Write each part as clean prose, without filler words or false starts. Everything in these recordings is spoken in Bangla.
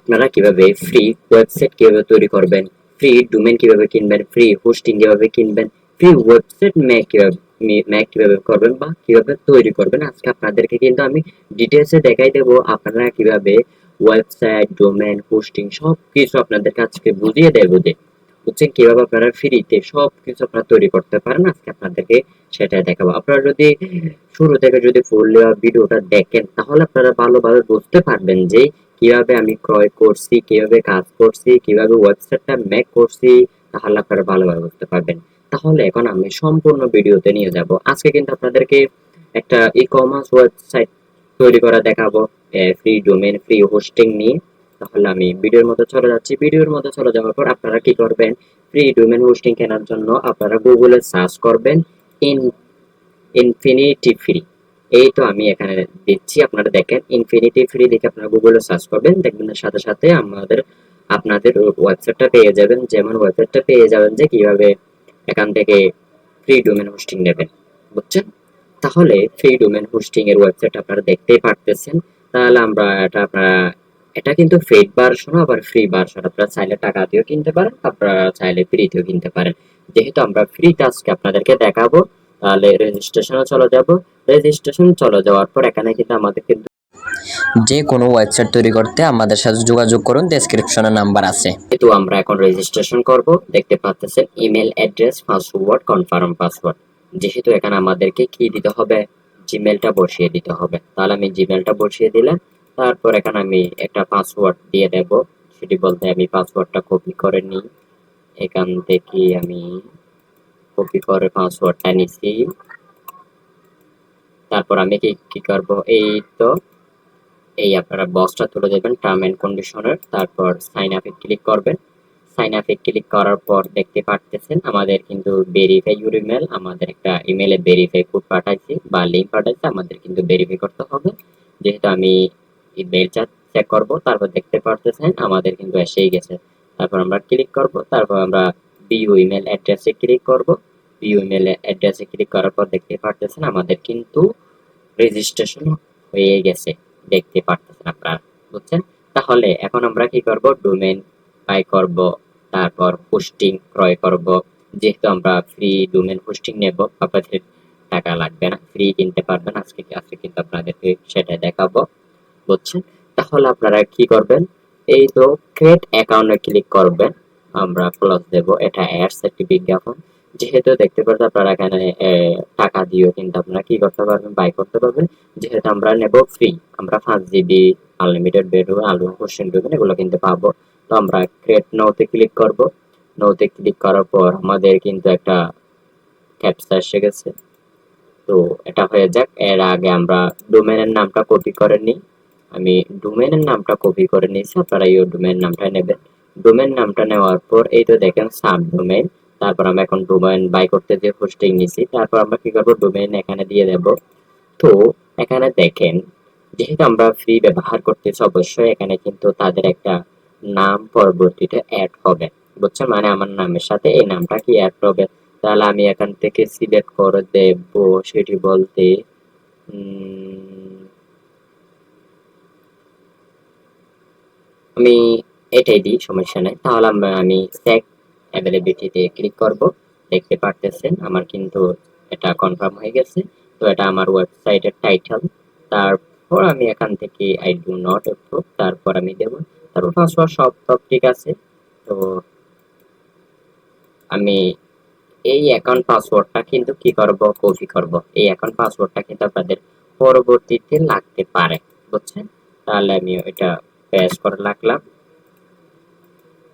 আপনারা কিভাবে ফ্রি ওয়েবসাইট কিভাবে তৈরি করবেন, ফ্রি ডোমেইন কিভাবে কিনবেন, ফ্রি হোস্টিং কিভাবে কিনবেন, ফ্রি ওয়েবসাইট মেক কিভাবে করবেন বা কিভাবে তৈরি করবেন, আজকে আপনাদেরকে কিন্তু আমি ডিটেইলসে দেখাই দেব। আপনারা কিভাবে ওয়েবসাইট ডোমেইন হোস্টিং সবকিছু আপনাদেরকে আজকে বুঝিয়ে দেব যে বুঝছেন কিভাবে আপনারা ফ্রিতে সবকিছু আপনারা তৈরি করতে পারেন। আজকে আপনাদেরকে সেটা দেখাবো। আপনারা যদি শুরু থেকে যদি ফুল ভিডিওটা দেখেন তাহলে আপনারা ভালোভাবে বুঝতে পারবেন যে কিভাবে আমি ক্রয় করছি, কিভাবে কাজ করছি, কিভাবে ওয়েবসাইটটা মেক করছি, তাহলে আপনারা ভালোভাবে বুঝতে পারবেন। তাহলে এখন আমি সম্পূর্ণ ভিডিওতে নিয়ে যাব। আজকে কিন্তু আপনাদেরকে একটা ই কমার্স ওয়েবসাইট তৈরি করা দেখাবো, ফ্রি ডোমেইন ফ্রি হোস্টিং নিয়ে। তাহলে আমি ভিডিওর মধ্যে চলে যাচ্ছি। ভিডিওর মধ্যে চলে যাওয়ার পর আপনারা কি করবেন, ফ্রি ডোমেইন হোস্টিং কেনার জন্য আপনারা গুগলে সার্চ করবেন ইন ইনফিনিটি ফ্রি। এই তো আমি এখানে দিচ্ছি, আপনারা দেখেন ইনফিনিটি ফ্রি লিখে আপনারা গুগলে সার্চ করবেন, দেখবেন সাথে সাথে আপনাদের ওয়েবসাইটটা পেয়ে যাবেন। যেমন ওয়েবসাইটটা পেয়ে যাবেন যে কিভাবে এখান থেকে ফ্রি ডোমেইন হোস্টিং নেবেন, বুঝছেন? তাহলে ফ্রি ডোমেইন হোস্টিং এর ওয়েবসাইট আপনারা দেখতেই পারতেছেন। তাহলে এটা কিন্তু পেইড ভার্সন আবার ফ্রি ভার্সন, আপনারা চাইলে টাকা দিয়েও কিনতে পারেন, আপনারা চাইলে ফ্রিতেও কিনতে পারেন। যেহেতু আমরা ফ্রিতে আজকে আপনাদেরকে দেখাবো, তাহলে রেজিস্ট্রেশনে চলে যাব। রেজিস্ট্রেশন চলে যাওয়ার পর এখানে কিন্তু আমাদের কিন্তু যে কোনো ওয়েবসাইট তৈরি করতে আমাদের সাথে যোগাযোগ করুন, ডেসক্রিপশনে নাম্বার আছে। যেহেতু আমরা এখন রেজিস্ট্রেশন করব, দেখতে পাচ্ছেন email address, password, confirm password. যেহেতু এখানে আমাদেরকে কি দিতে হবে, জিমেলটা বসিয়ে দিতে হবে। তাহলে আমি জিমেলটা বসিয়ে দিলাম। তারপর এখানে আমি একটা পাসওয়ার্ড দিয়ে দেব। সেটি বলতে আমি পাসওয়ার্ডটা কপি করে নিই। এখান থেকে আমি কপি করে পাসওয়ার্ডটা নিছি। তারপর আমি কি করব, এই তো এই আপনারা বক্সটা তুলে দেবেন টার্ম এন্ড কন্ডিশনের, তারপর সাইন আপে ক্লিক করবেন। সাইন আপে ক্লিক করার পর দেখতে পাচ্ছেন আমাদের কিন্তু ভেরিফাই ইউর ইমেল, আমাদের একটা ইমেলে ভেরিফাই কোড পাঠাইছি বা লিংক পাঠাইছি, আমাদের কিন্তু ভেরিফাই করতে হবে। যেহেতু আমি ইমেলটা চেক করব, তারপর দেখতে পাচ্ছেন আমাদের কিন্তু এসেই গেছে। তারপর আমরা ক্লিক করব, তারপর আমরা ভিউ ইমেল অ্যাড্রেসে ক্লিক করব। ভিউ ইমেল অ্যাড্রেসে ক্লিক করার পর দেখতে পাচ্ছেন আমাদের কিন্তু রেজিস্ট্রেশন হয়ে গেছে, দেখতে পাচ্ছেন আপনারা, বুঝছেন? তাহলে এখন আমরা কি করব, ডোমেইন বাই করব, তারপর হোস্টিং ক্রয় করব। যেহেতু আমরা ফ্রি ডোমেইন হোস্টিং নেব, আপনাদের টাকা লাগবে না, ফ্রি কিনতে পারবেন। আজকে কিন্তু আপনাদেরকে সেটা দেখাবো, বুঝছেন? তাহলে আপনারা কি করবেন, এই তো ক্রিয়েট অ্যাকাউন্টে ক্লিক করবেন। আমরা প্লাস দেব, এটা অ্যাডস একটি বিজ্ঞাপন। যেহেতু দেখতে পাচ্ছেন আপনারা এখানে টাকা দিয়েও কিন্তু আপনারা কি করতে পারবেন, বাই করতে পারবেন। যেহেতু আমরা নেব ফ্রি, আমরা 5 জিবি আনলিমিটেড বেডরুম আলু হোস্টিং ডোমেইন এগুলো কিন্তু পাবো। তো আমরা ক্রিয়েট নাওতে ক্লিক করব। নাওতে ক্লিক করার পর আমাদের কিন্তু একটা ক্যাপচা এসে গেছে। তো এটা হয়ে যাক, এর আগে আমরা ডোমেইনের নামটা কপি করে নিই। আমি ডোমেইনের নামটা কপি করে নিয়েছি, আপনারা এই ডোমেইন নামটা নেবেন। ডোমেইন নামটা নেওয়ার পর এই তো দেখেন সাব ডোমেইন। তারপর আমরা এখন ডোমেইন বাই করতে যে হোস্টিং নিছি, তারপর আমরা কি করব, ডোমেইন এখানে দিয়ে দেব। তো এখানে দেখেন যেহেতু আমরা ফ্রি ব্যবহার করতেছি, অবশ্যই এখানে কিন্তু তাদের একটা নাম পরবর্তীতে অ্যাড হবে, বুঝছেন? মানে আমার নামের সাথে এই নামটা কি অ্যাড হবে। তাহলে আমি এখান থেকে সিলেক্ট করে দেব, সেটি বলতে আমি এটাই দিই, সমস্যা নাই। তাহলে আমি চেক অ্যাভেলেবিলিটিতে ক্লিক করব। দেখতে পারতেছেন আমার কিন্তু এটা কনফার্ম হয়ে গেছে। তো এটা আমার ওয়েবসাইটের টাইটেল। তারপর আমি এখান থেকে আই ডু নট অ্যাপ্রুভ, তারপর আমি দেব। তারপর পাসওয়ার্ড সব ঠিক আছে। তো আমি এই অ্যাকাউন্ট পাসওয়ার্ডটা কিন্তু কি করব, কপি করব। এই অ্যাকাউন্ট পাসওয়ার্ডটা কিন্তু আপনাদের পরবর্তীতে লাগতে পারে, বুঝছেন? তাহলে আমি এটা পেস্ট করে রাখলাম।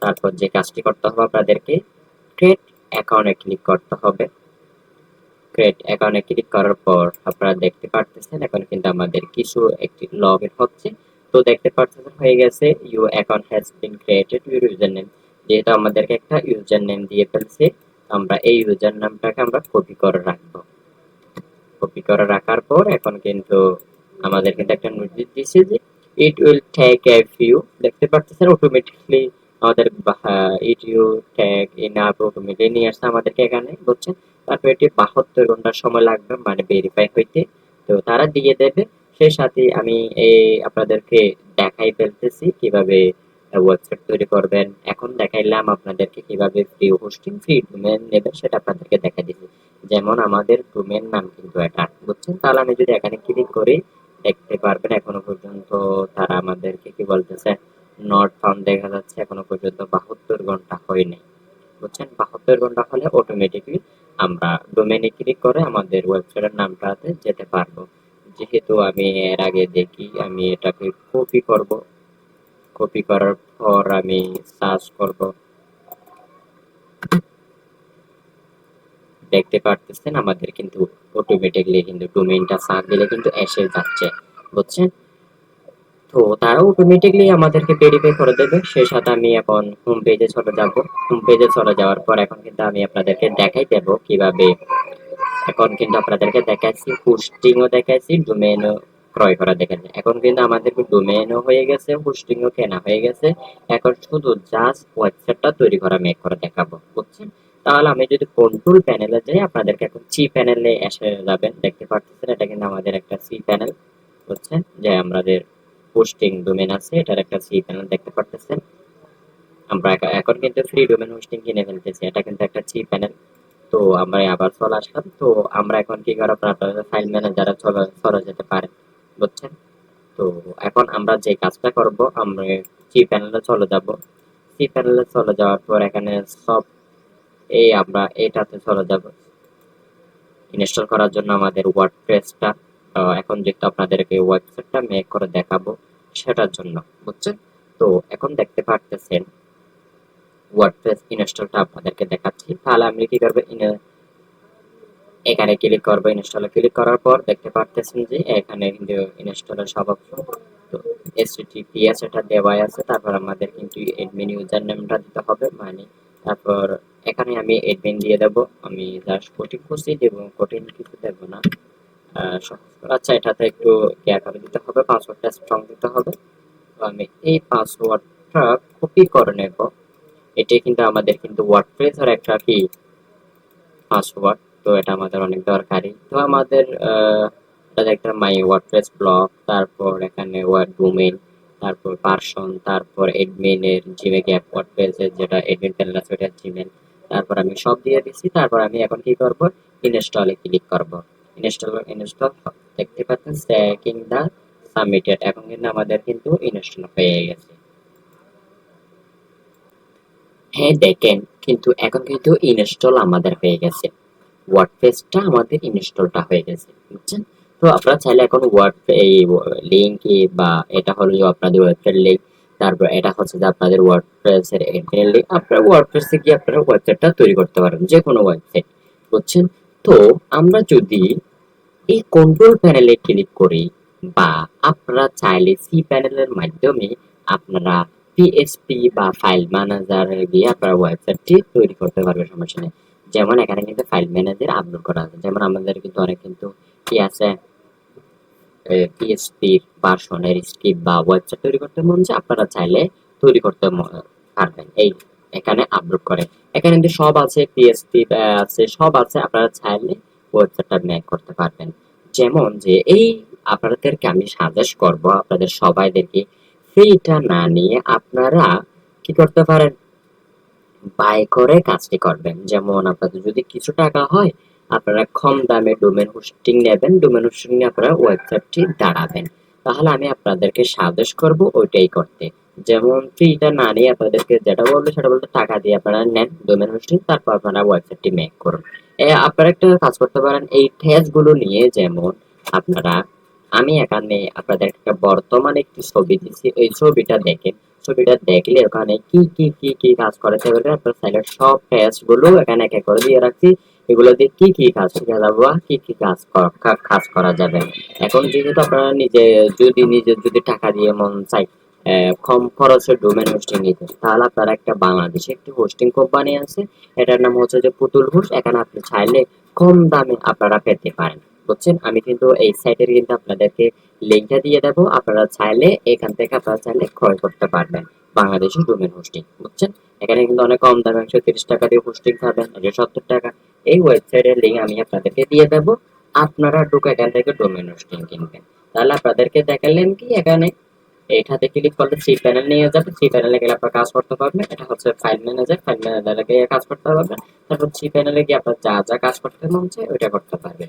তারপর যে কাজটি করতে হবে আপনাদেরকে, ক্রিয়েট অ্যাকাউন্টে ক্লিক করতে হবে। ক্রিয়েট অ্যাকাউন্টে ক্লিক করার পর আপনারা দেখতে পারতেছেন এখন কিন্তু আমাদের কিছু একটি লগইন হচ্ছে। তো দেখতে পারতেছেন হয়ে গেছে, your account has been created your user name. যেহেতু আমাদেরকে একটা ইউজার নেম দিয়ে ফেলছে, আমরা এই ইউজার নামটাকে আমরা কপি করে রাখবো। কপি করে রাখার পর এখন কিন্তু আমাদের কিন্তু একটা নোটিশ দিচ্ছে যে it will take a few, দেখতে পাচ্ছেন অটোমেটিকলি আমাদের it you take enough automatically নিয়ে আসছে আমাদেরকে এখানে, বুঝছেন? তারপর এটি 72 ঘন্টা সময় লাগবে মানে ভেরিফাই হইতে। তো তারা দিয়ে দেবে। সেই সাথে আমি এই আপনাদেরকে দেখাই ফেলতেছি কিভাবে ওয়েবসাইট তৈরি করবেন। এখন দেখাইলাম আপনাদেরকে কিভাবে ফ্রি হোস্টিং, ফ্রি ডোমেইন নেবেন সেটা আপনাদেরকে দেখাই দিচ্ছি। যেমন আমাদের ডোমেইন নাম কিন্তু এটা, বুঝছেন? তাহলে আমি যদি এখানে ক্লিক করি দেখতে পারবেন এখনো পর্যন্ত তারা আমাদেরকে কি বলতেছে, নট ফাউন্ড দেখা যাচ্ছে, এখনো পর্যন্ত 72 ঘন্টা হয়নি, বুঝছেন? 72 ঘন্টা হলে অটোমেটিকলি আমরা ডোমেইনে ক্লিক করে আমাদের ওয়েবসাইটের নামটাতে যেতে পারবো। যেহেতু আমি এর আগে দেখি, আমি এটাকে কপি করব, কপি করার পর আমি সার্চ করব, দেখতে পারতেছেন আমাদের কিন্তু অটোমেটিকলি কিন্তু ডোমেইনটা সার্চ দিলে কিন্তু এসে যাচ্ছে, বুঝছেন? তো তারা অটোমেটিকলি আমাদেরকে ভেরিফাই করে দেবে। সেই সাথে আমি এখন হোম পেজে চলে যাব। হোম পেজে চলে যাওয়ার পর এখন কিন্তু আমি আপনাদেরকে দেখাই দেব কিভাবে, এখন কিন্তু আপনাদেরকে দেখাচ্ছি, হোস্টিংও দেখাচ্ছি, ডোমেইনও ক্রয় করা দেখাচ্ছি। এখন কিন্তু আমাদের ডোমেইনও হয়ে গেছে, হোস্টিংও কেনা হয়ে গেছে। এখন শুধু জাস্ট ওয়েবসাইটটা তৈরি করা, মেক করে দেখাবো, বুঝছেন? তাহলে আমি যদি কন্ট্রোল প্যানেলে যাই, আপনাদেরকে এখন সি প্যানেলে এসে যাবেন। দেখতে পাচ্ছেন এটা কিন্তু আমাদের একটা সি প্যানেল, বুঝছেন? যে আমাদের হোস্টিং ডোমেইন আছে, এটার একটা সি প্যানেল দেখতে পাচ্ছেন। আমরা এখন কিন্তু ফ্রি ডোমেইন হোস্টিং কিনে ফেলতেছি, এটা কিন্তু একটা সি প্যানেল। তো আমরা আবার চলে আসলাম। তো আমরা এখন কি করব, আপনাদের ফাইল ম্যানেজারে চলে যেতে পারেন, বুঝছেন? তো এখন আমরা যে কাজটা করব, আমরা সি প্যানেলে চলে যাব। সি প্যানেলে চলে যাওয়ার পর এখানে সব, এই আমরা এটাতে চলে যাব ইনস্টল করার জন্য আমাদের ওয়ার্ডপ্রেসটা। এখন যেহেতু আপনাদেরকে ওয়েবসাইটটা মেক করে দেখাবো সেটার জন্য, বুঝছেন? তো এখন দেখতে পারতেছেন ওয়ার্ডপ্রেস ইনস্টলটা আপনাদেরকে দেখাচ্ছি। তাহলে আমি কি করব, এখানে ক্লিক করবো, ইনস্টলে ক্লিক করার পর দেখতে পারতেছেন যে এখানে কিন্তু ইনস্টলের সব অপশন, তো HTTPS এটা দেওয়াই আছে। তারপর আমাদের কিন্তু অ্যাডমিন ইউজার নেমটা দিতে হবে, মানে তারপর এখানে আমি অ্যাডমিন দিয়ে দেব। আমি জাস্ট কঠিন খুশি দেব, কঠিন কিছু দেব না, সহজ করে। আচ্ছা, এটাতে একটু কেয়ার করে দিতে হবে, পাসওয়ার্ডটা স্ট্রং দিতে হবে। তো আমি এই পাসওয়ার্ডটা কপি করে নেব। এটি কিন্তু আমাদের কিন্তু ওয়ার্ডপ্রেসের একটা কি পাসওয়ার্ড, তো এটা আমাদের অনেক দরকারি। তো আমাদের এটা একটা মাই ওয়ার্ডপ্রেস ব্লগ, তারপর এখানে ওয়ার্ড ডোমেইন, তারপর ভার্সন, তারপর এডমিন এর জিমেল গ্যাপ, ওয়ার্ডপ্রেস এর যেটা এডমিন প্যানেল আছে ওটা জিমেল, তারপর আমি সব দিয়ে দিচ্ছি। তারপর আমি এখন কি করব, ইনস্টলে ক্লিক করব। ইনস্টল দেখতে পাচ্ছেন সেকিং দা সাবমিটেড, এখন কিন্তু আমাদের কিন্তু ইনস্টল হয়ে গেছে। হ্যাঁ দেখেন, কিন্তু এখন কিন্তু ইনস্টল আমাদের হয়ে গেছে, ওয়ার্ডপ্রেসটা আমাদের ইনস্টলটা হয়ে গেছে, বুঝছেন? তো আপনারা চাইলে এখন ওয়ার্ড এই লিংক বা এটা হলো যে আপনাদের ওয়েবসাইট লিংক, তারপর এটা হচ্ছে যে আপনাদের ওয়ার্ডপ্রেসের এডমিন লিংক, আপনারা ওয়ার্ডপ্রেসে গিয়ে আপনারা ওয়েবসাইটটা তৈরি করতে পারেন, যে কোনো ওয়েবসাইট, বুঝছেন? তো আমরা যদি এই কন্ট্রোল প্যানেলে ক্লিক করি, বা আপনারা চাইলে সি প্যানেলের মাধ্যমে আপনারা পিএসপি বা ফাইল ম্যানেজারে গিয়ে আপনারা ওয়েবসাইটটি তৈরি করতে পারবেন, সমস্যা নেই। যেমন এখানে কিন্তু ফাইল ম্যানেজার আপলোড করা আছে, যেমন আমাদের কিন্তু অনেক কিন্তু কি আছে, পিএসপি ভার্সনের স্ক্রিপ্ট বা ওয়েবসাইট তৈরি করতে মন চায়, আপনারা চাইলে তৈরি করতে পারবেন। এই এখানে আপলোড করে, এখানে কিন্তু সব আছে, পিএসপি আছে, সব আছে, আপনারা চাইলে ওয়েবসাইটটা মেক করতে পারবেন। যেমন যে এই আপনাদেরকে আমি সাজেস্ট করব, আপনাদের সবাইদেরকে ফ্রিটা না নিয়ে আপনারা কি করতে পারেন, বাই করে কাজটি করবেন। যেমন আপনাদের যদি কিছু টাকা হয়, আপনারা কম দামে ডোমেন হোস্টিং নেবেন, ডোমেন হোস্টিং নিয়ে আপনারা ওয়েবসাইটটি দাঁড়াবেন। তাহলে আমি আপনাদেরকে সাজেস্ট করব ওইটাই করতে। যেমন ফ্রিটা না নিয়ে আপনাদেরকে যেটা বলবো সেটা বলতে, টাকা দিয়ে আপনারা নেন ডোমেন হোস্টিং, তারপর আপনারা ওয়েবসাইটটি মেক করুন। আপনারা একটা কাজ করতে পারেন এই গুলো নিয়ে, যেমন আপনারা, আমি এখানে আপনাদের একটা বর্তমানে একটি ছবি দিচ্ছি, ওই ছবিটা দেখেন। ছবিটা দেখলে ওখানে কি কি কি কি কাজ করাতে পারবে, আপনার সাইডের সব টেস্ট গুলো এখানে এক এক করে দিয়ে রাখছি। এগুলো দিয়ে কি কি কাজ শেখা যাবে বা কি কি কাজ করা যাবে। এখন যেহেতু আপনারা নিজে যদি টাকা দিয়ে মন চাই কম খরচে ডোমেন হোস্টিং নিতে, তাহলে আপনারা একটা বাংলাদেশে একটি হোস্টিং কোম্পানি আছে, এটার নাম হচ্ছে যে পুতুল হোস্ট। এখানে আপনি চাইলে কম দামে আপনারা পেতে পারেন, বুঝছেন? আমি কিন্তু এই সাইটের কিন্তু আপনাদেরকে লিঙ্কটা দিয়ে দেবো, আপনারা চাইলে এখান থেকে আপনারা চাইলে ক্রয় করতে পারবেন বাংলাদেশের ডোমেন হোস্টিং, বুঝছেন? এখানে কিন্তু অনেক কম দামে 130 টাকা দিয়ে হোস্টিং পাবেন, 170 টাকা। এই ওয়েবসাইটের লিঙ্ক আমি আপনাদেরকে দিয়ে দেবো, আপনারা ঢুকে এখান থেকে ডোমেন হোস্টিং কিনবেন। তাহলে আপনাদেরকে দেখালেন কি, এখানে এটাতে ক্লিক করলে থ্রি প্যানেল নিয়ে যাবে, থ্রি প্যানেলে গেলে আপনার কাজ করতে পারবে। এটা হচ্ছে ফাইল ম্যানেজার, ফাইল ম্যানেজারে গিয়ে কাজ করতে পারবেন। তারপর থ্রি প্যানেলে গিয়ে আপনার যা যা কাজ করতে মন চায় ওইটা করতে পারবে।